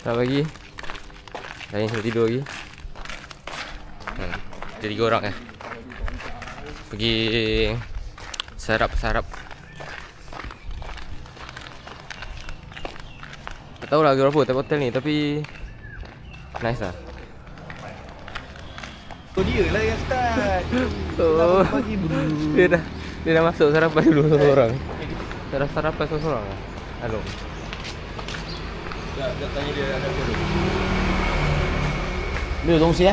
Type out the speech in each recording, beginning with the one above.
Selamat pagi. Saya sudah tidur lagi. Kita 3 orang pergi sarap. Tak tahu lah harga berapa tapi hotel ni, tapi nice lah. Dia lah yang start. Oh, Pagi bro. Dia dah masuk sarapan dulu seorang. Dah sarapan seorang lah. Halo. Tak tanya dia ada apa dulu. 没有东西。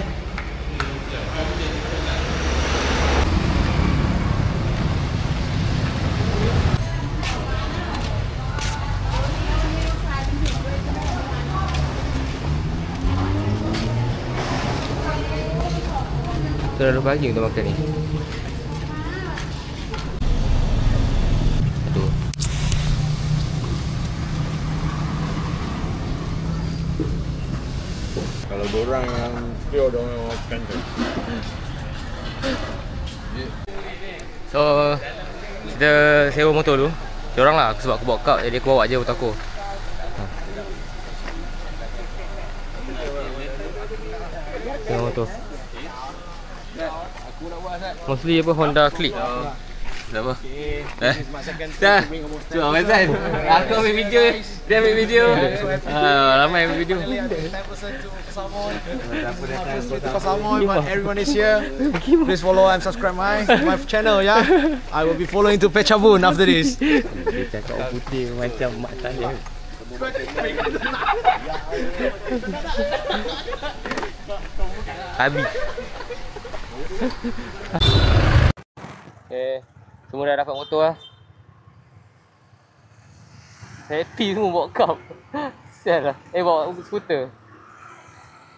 Terlalu pagi untuk makan ni. Aduh. Kalau dorang yang pure dorang makan tu. So kita sewa motor dulu. Diorang lah, sebab aku bawa kau, jadi aku bawa je motor aku. Sewa motor. Mostly apa Honda Click. Kenapa? Dah. Cuma Mazan. Aku ambil video, dia ambil video. Ramai ambil video. But everyone is here. Please follow and subscribe my channel, yeah. I will be following to Pechabun after this. Dia cakap orang putih macam mak saya. Habis. Okay, semua dah dapat motor lah. Happy semua bawa cup. Sial lah. Bawa skuter.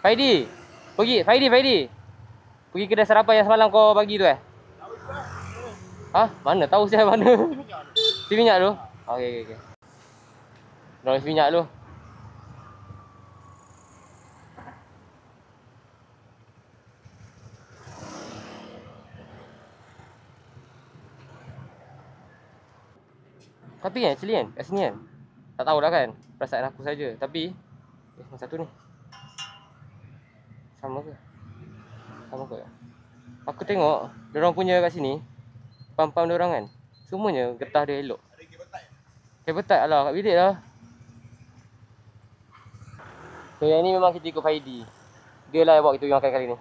Faidi, Faidi. Pergi kedai sarapan yang semalam kau bagi tu Ha? Mana tahu saya mana? Si minyak tu? Okey. Dah isi minyak tu. Tapi kan actually kan kat sini kan tak tahu dah kan, perasaan aku saja. Tapi yang satu ni sama ke? Aku tengok diorang punya kat sini, pam-pam diorang kan semuanya getah dia elok. Kebetat lah kat bilik lah. So yang ni memang kita ikut Faidi. Dia lah yang bawa kita pergi makan kali ni.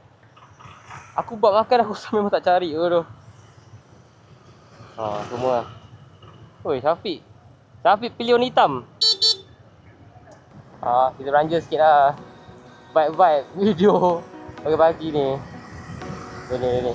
Aku buat makan aku memang tak cari ke tu. Semua lah. Oi, Syafiq pilih warna hitam. Kita belanja sikit lah. Vibe video pagi-pagi ni. Ni.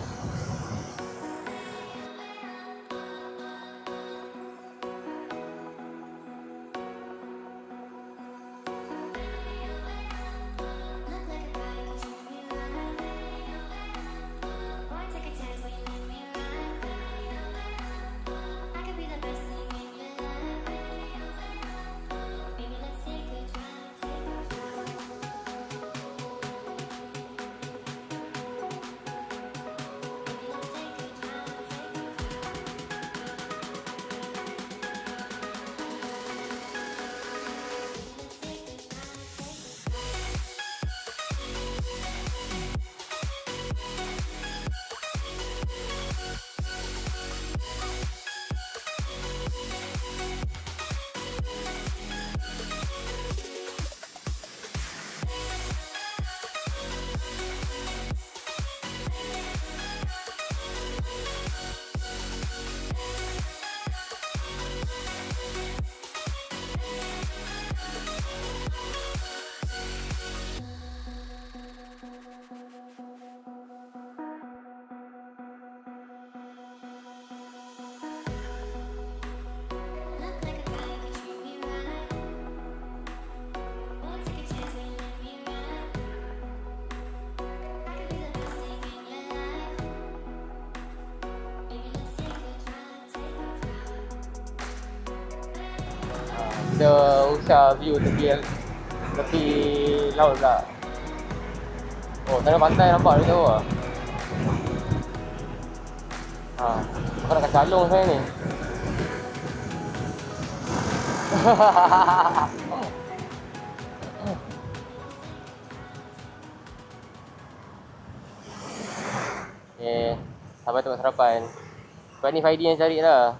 Kita usah view tepi laut pula. Oh, sana pantai nampak dia tahu lah. Aku nak calung saya ni. Sampai tempat sarapan. Sebab ni Faidi yang cari lah.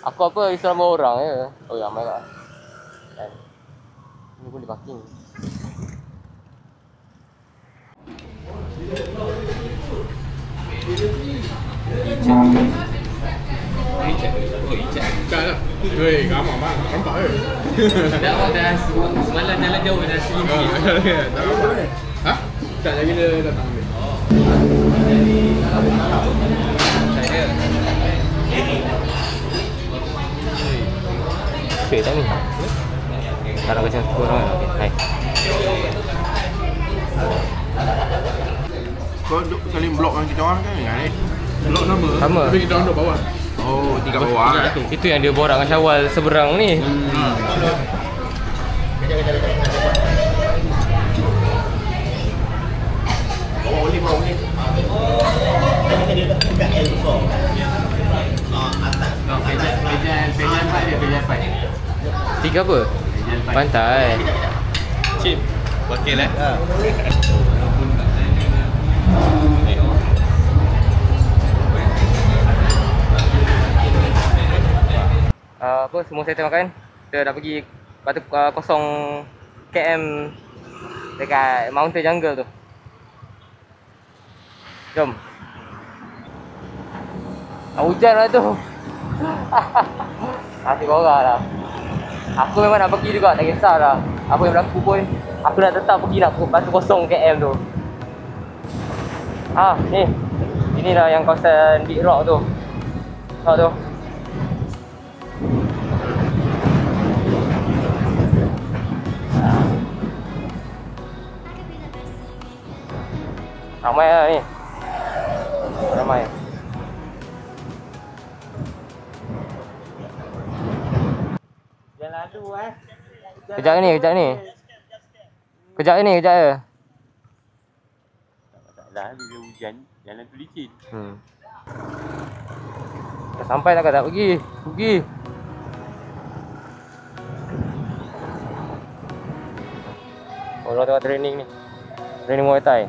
Aku apa risau ramai orang je. Oh ramai lah kan. Ni boleh parking. Ikan lah. Weh, ramah bang. Nampak ke? Dah semalam jalan jauh dah selimut. Tak nampak ni. Ha? Tak lagi dia datang ambil. Okey tak ni? Kalau macam tu orang. Okey, hai. Kau duk saling blok dengan kita orang kan? Ni. Blok nama. Sama. Tapi kita orang duk bawah. Oh, tingkat bawah. Itu yang dia borak dengan Syawal seberang ni. Tiga apa? Pantai. Cip. Wakil eh? Apa semua saya makan. Kita dah pergi batu kosong KM dekat Mountain Jungle tu. Jom. Hujan lah tu. Hati korang lah. Aku memang nak pergi juga, tak kisahlah apa yang berlaku pun. Aku nak tetap pergi nak batu kosong KM tu. Ni. Inilah yang kawasan Big Rock tu. Rock tu. Ramai lah ni. Ramai. Jangan lalu Kejap ni. Kejap je. Dah bila hujan, jalan tu licin. Dah sampai tak pergi. Orang tengah training ni. Training Muay Thai.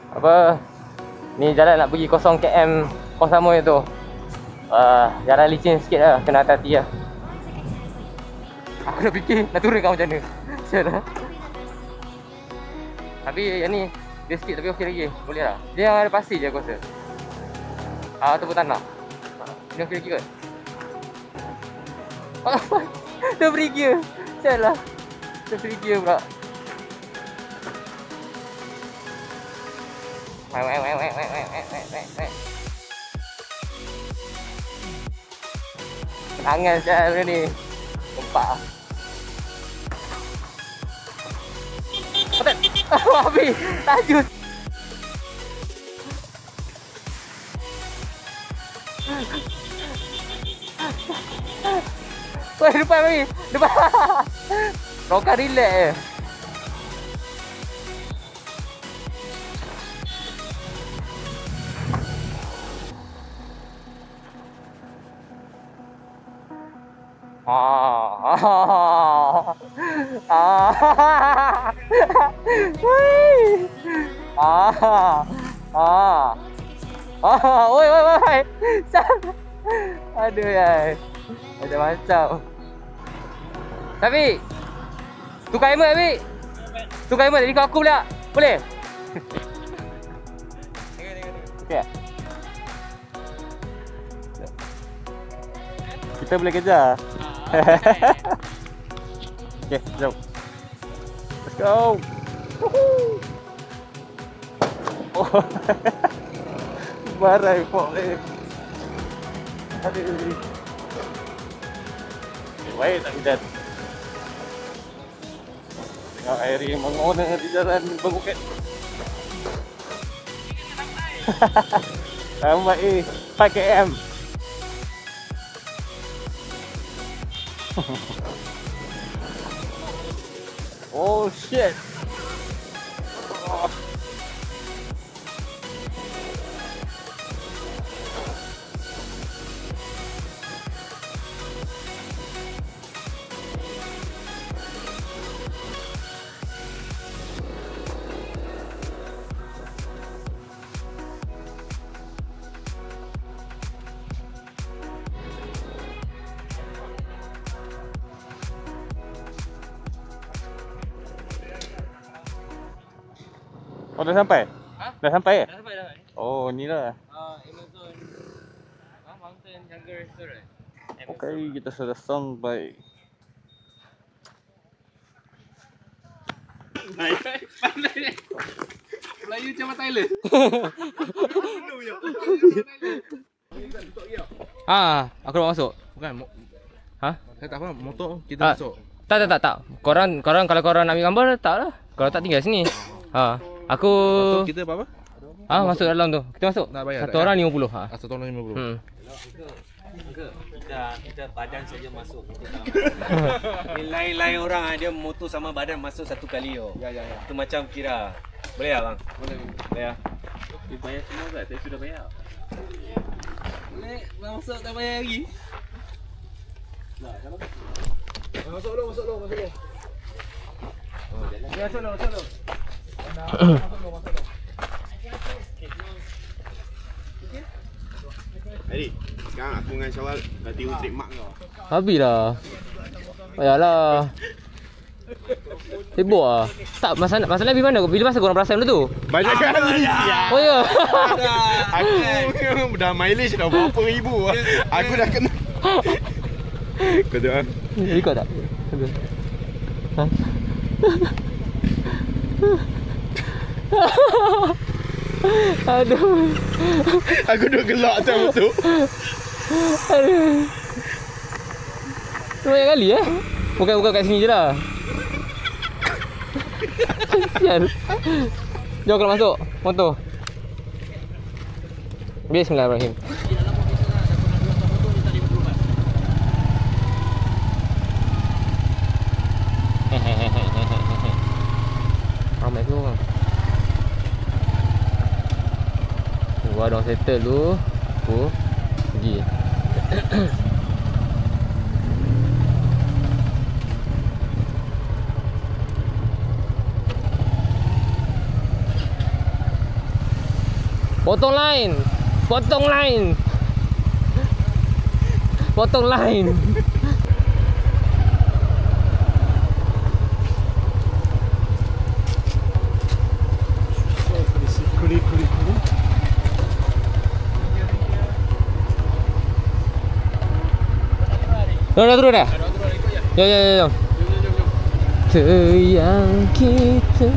Apa? Ni jalan nak pergi 0 km Koh Samui tu. Jalan licin sikit lah, kena hati-hati lah. Aku dah fikir nak turun kat macam mana. Sial lah. Tapi yang ni dia sikit tapi okey lagi. Boleh lah. Dia yang ada pasir je aku rasa. Ataupun tanah. Ini okey lagi kot. Dah beri gear. Sial lah. Dah beri gear pula. Tangan sial benda ni. Gempak lah. Habis. Tajus. Weh, depan Mami. Depan. Rokan relax je. Oi. Aduh ya. Ada macam. Tapi tukar helmet Abi. Tukar helmet jadi aku pula. Boleh? Okey. Kita boleh kejar. Okay, jom. Let's go. Oh. Barai pok ni. Aduh. Baik tak hujan. Tengok air yang mengona di jalan berbukit. Sampai 5 km. Oh shit. Oh, dah sampai? Ha? Dah sampai? Dah sampai dah. Oh, ni lah. Amazon Mountain Jungle Restaurant. Okay, kita sudah sampai. Pandai. Melayu macam Thailand. Aku nak masuk. Bukan, Ha? saya tak faham. Motor kita Ah. masuk. Tak. Korang kalau korang nak ambil gambar tak lah. Kalau tak tinggal sini. Aku Kita apa? masuk dalam tu. Kita masuk. Nak bayar Satu tak? orang 50. Satu orang 50. Kita badan saja masuk. Lain-lain orang dia motor sama badan masuk satu kali oh. Ya. Itu macam kira. Boleh tak bang? Boleh ya. Dia bayar semua tak? Saya sudah bayar. Boleh masuk tak bayar lagi. Masuk dulu. Masuk dulu. Jadi, sekarang aku dengan Syawal dah tiru trik mak kau. Habis dah. Yalah. Sibuk lah. Tak, masalah di mana? Bila masa korang perasan dulu tu? Banyak kali. Oh ya. Aku dah mileage dah berapa ribu. Aku dah kena. Kau tengok ah. Ikut tak? Ha? Aduh. Aku dah gelak atas tu. Aduh. Banyak kali Bukan kat sini je lah. Kesian. Jom kalau masuk motor. Bismillahirrahmanirrahim. Ramai tu orang. Gua dah settle dulu. Aku pergi. Potong line. Dah turun dah? Jom. Sayang kita.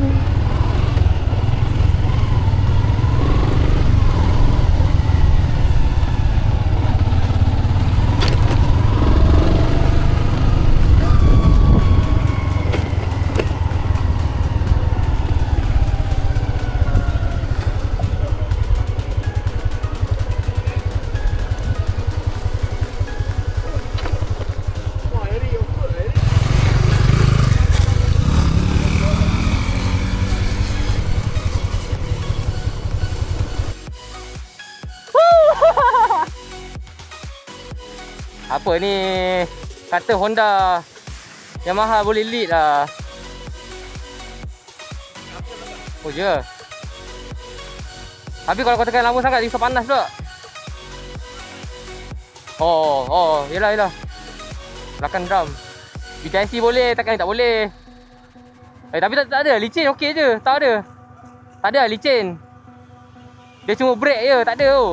Apa ni? Kata Honda Yamaha boleh lead lah. Oh je. Tapi kalau kau tekan lama sangat dia panas pula. Oh, yelah. Belakang drum. BTIC boleh, takkan tak boleh. Tapi tak ada, licin okey je. Tak ada licin. Dia cuma brake je, tak ada tu.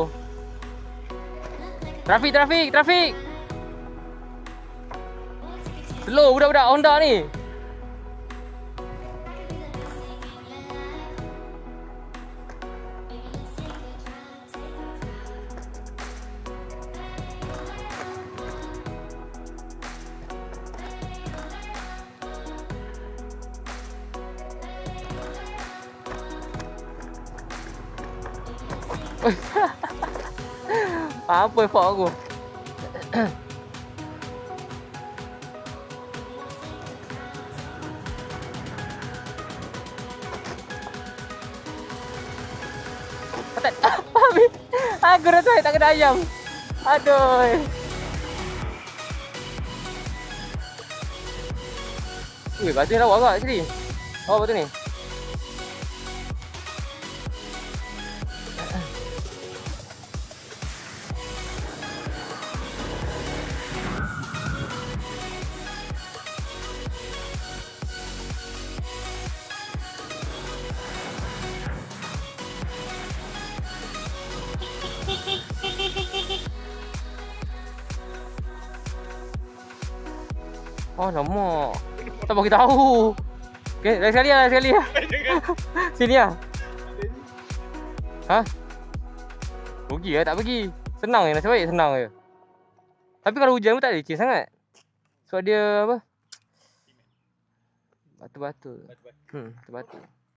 Trafik. Slow budak-budak Honda ni. Apa effort aku? Aku dah tahu tak kena ayam. Aduh. Batu ni lawa agak sini. Lawa batu ni. Oh, lama. Tak bagi tahu. Okey, lagi sekali lah, lagi sekali lah. Sini lah. Ha? Rugi lah, tak pergi. Senang je, nasib baik senang je. Tapi kalau hujan pun tak leceh sangat. Sebab dia apa? Batu-batu. Batu-batu.